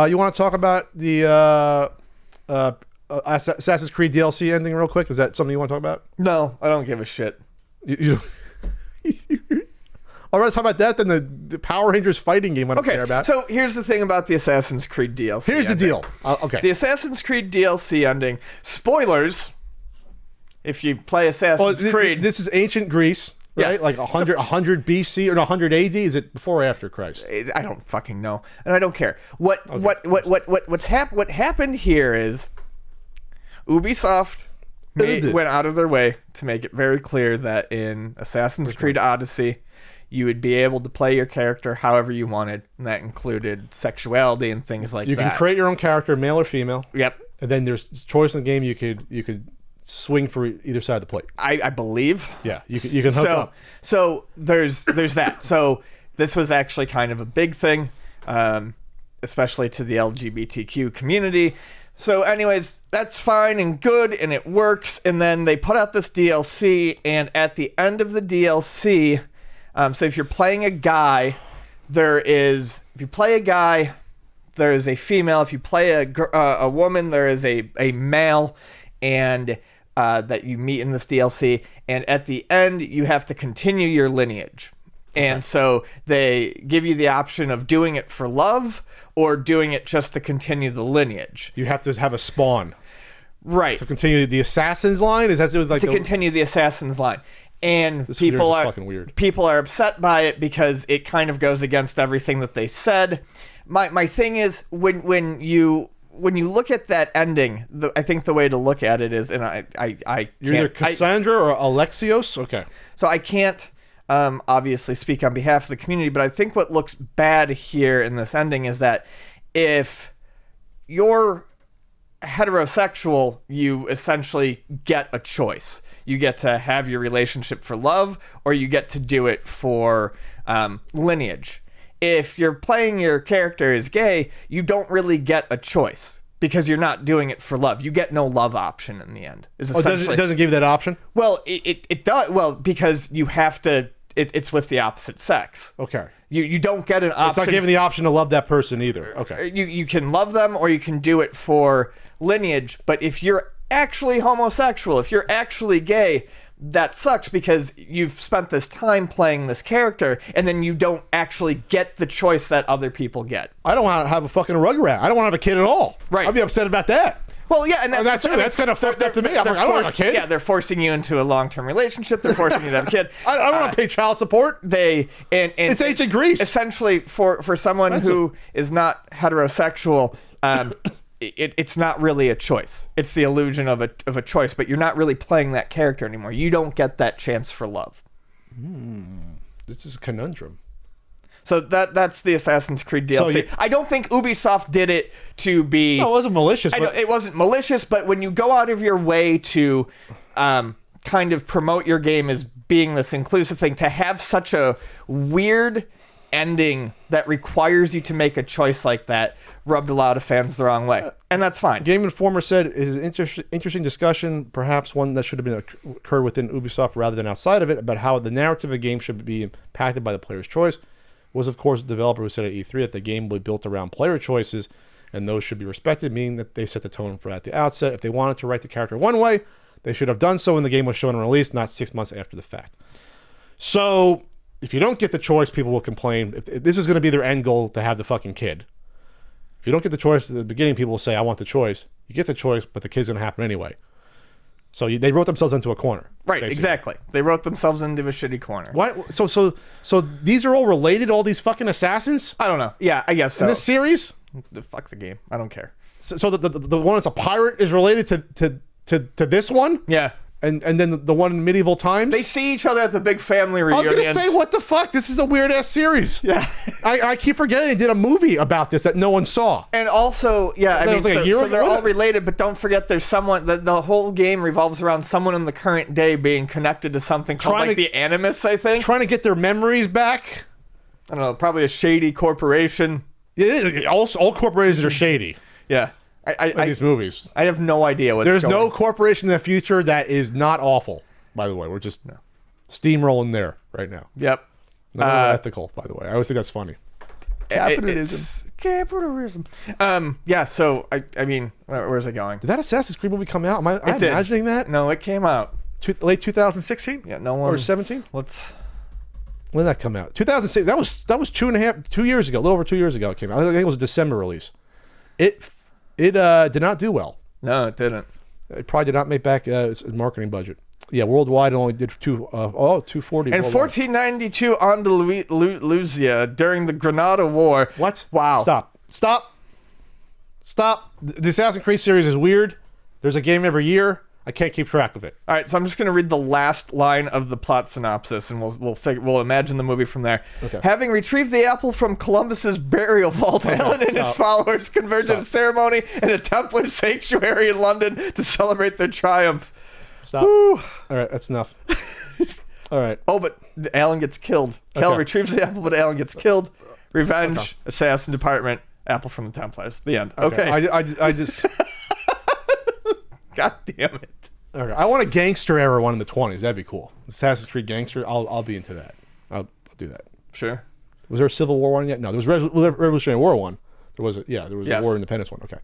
You want to talk about the Assassin's Creed DLC ending real quick? Is that something you want to talk about? No, I don't give a shit. I'd rather talk about that than the Power Rangers fighting game I don't care about. So here's the thing about the Assassin's Creed DLC. Here's the deal. Okay. The Assassin's Creed DLC ending. Spoilers. If you play Assassin's Creed. This is ancient Greece, right? Like 100 BC or 100 AD? Is it before or after Christ? I don't fucking know. And I don't care. What happened here is Ubisoft went out of their way to make it very clear that in Assassin's Creed Odyssey, you would be able to play your character however you wanted, and that included sexuality and things like that. You can create your own character, male or female. Yep. And then there's choice in the game. You could swing for either side of the plate. I believe. Yeah, you can hook up. So there's that. So this was actually kind of a big thing, especially to the LGBTQ community. So anyways, that's fine and good, and it works. And then they put out this DLC, and at the end of the DLC, so if you're playing a guy, there is a female. If you play a woman, there is a male, and that you meet in this DLC. And at the end, you have to continue your lineage. And so they give you the option of doing it for love or doing it just to continue the lineage. You have to have a spawn. Right. To continue the Assassin's line? Is that like continue the Assassin's line. And people are upset by it because it kind of goes against everything that they said. My thing is when you look at that ending, I think the way to look at it is, and you're either Cassandra or Alexios. Okay. So I can't obviously speak on behalf of the community, but I think what looks bad here in this ending is that if you're heterosexual, you essentially get a choice. You get to have your relationship for love, or you get to do it for lineage. If you're playing your character as gay, you don't really get a choice because you're not doing it for love. You get no love option in the end. It doesn't give you that option? Well, it does. Well, because you have to. It's with the opposite sex. Okay. You don't get an option. It's not giving the option to love that person either. Okay. You can love them, or you can do it for lineage. But if you're actually homosexual, if you're actually gay, that sucks because you've spent this time playing this character and then you don't actually get the choice that other people get. I don't want to have a fucking rugrat. I don't want to have a kid at all. Right. I'd be upset about that. Well, yeah, and that's kind of fucked up to me. I don't have a kid. Yeah, they're forcing you into a long-term relationship. They're forcing you to have a kid. I don't want to pay child support. It's ancient Greece. Essentially, for someone who is not heterosexual, it's not really a choice. It's the illusion of a choice, but you're not really playing that character anymore. You don't get that chance for love. This is a conundrum. So that's the Assassin's Creed DLC. I don't think Ubisoft did it to be... No, it wasn't malicious. It wasn't malicious, but when you go out of your way to kind of promote your game as being this inclusive thing, to have such a weird ending that requires you to make a choice like that rubbed a lot of fans the wrong way. And that's fine. Game Informer said it is an interesting discussion, perhaps one that should have been occurred within Ubisoft rather than outside of it, about how the narrative of a game should be impacted by the player's choice. Was, of course, the developer who said at E3 that the game will be built around player choices, and those should be respected, meaning that they set the tone for at the outset. If they wanted to write the character one way, they should have done so when the game was shown and released, not 6 months after the fact. So, if you don't get the choice, people will complain. If this is going to be their end goal, to have the fucking kid. If you don't get the choice at the beginning, people will say, I want the choice. You get the choice, but the kid's going to happen anyway. So they wrote themselves into a corner. Right, basically. Exactly. They wrote themselves into a shitty corner. What? So these are all related, all these fucking assassins? I don't know. Yeah, I guess so. In this series? Fuck the game. I don't care. So the one that's a pirate is related to this one? Yeah. And then the one in medieval times? They see each other at the big family reunions. I was going to say, what the fuck? This is a weird-ass series. Yeah. I keep forgetting they did a movie about this that no one saw. And also, yeah, I mean, so they're all related, but don't forget there's someone, the whole game revolves around someone in the current day being connected to something called the Animus, I think. Trying to get their memories back? I don't know, probably a shady corporation. Yeah, all corporations are shady. Yeah. These movies. I have no idea what's There's going on. no corporation in the future that is not awful, by the way. We're just steamrolling there right now. Yep. Not ethical, by the way. I always think that's funny. Capitalism. capitalism. Yeah. So I mean, where's it going? Did that Assassin's Creed movie come out? Am I It did. imagining that? No, it came out. Late 2016? Yeah. No one. Or 17? Let's. When did that come out? 2006. That was 2 years ago. A little over 2 years ago it came out. I think it was a December release. It did not do well. No, it didn't. It probably did not make back its marketing budget. Yeah, worldwide it only did 240. In worldwide. 1492 Andalusia during the Granada War. What? Wow. Stop. The Assassin's Creed series is weird. There's a game every year. I can't keep track of it. All right, so I'm just going to read the last line of the plot synopsis, and we'll imagine the movie from there. Okay. Having retrieved the apple from Columbus's burial vault, Alan and his followers converged at a ceremony in a Templar sanctuary in London to celebrate their triumph. Stop. Woo. All right, that's enough. All right. Oh, but Alan gets killed. Kel Okay. retrieves the apple, but Alan gets killed. Revenge, assassin department, apple from the Templars. The end. Okay. I just. God damn it. Okay. I want a gangster era one in the 20s. That'd be cool. Assassin's Creed gangster. I'll be into that. I'll do that. Sure. Was there a Civil War one yet? No, there was Revolutionary War one. There was a war of Independence one. Okay.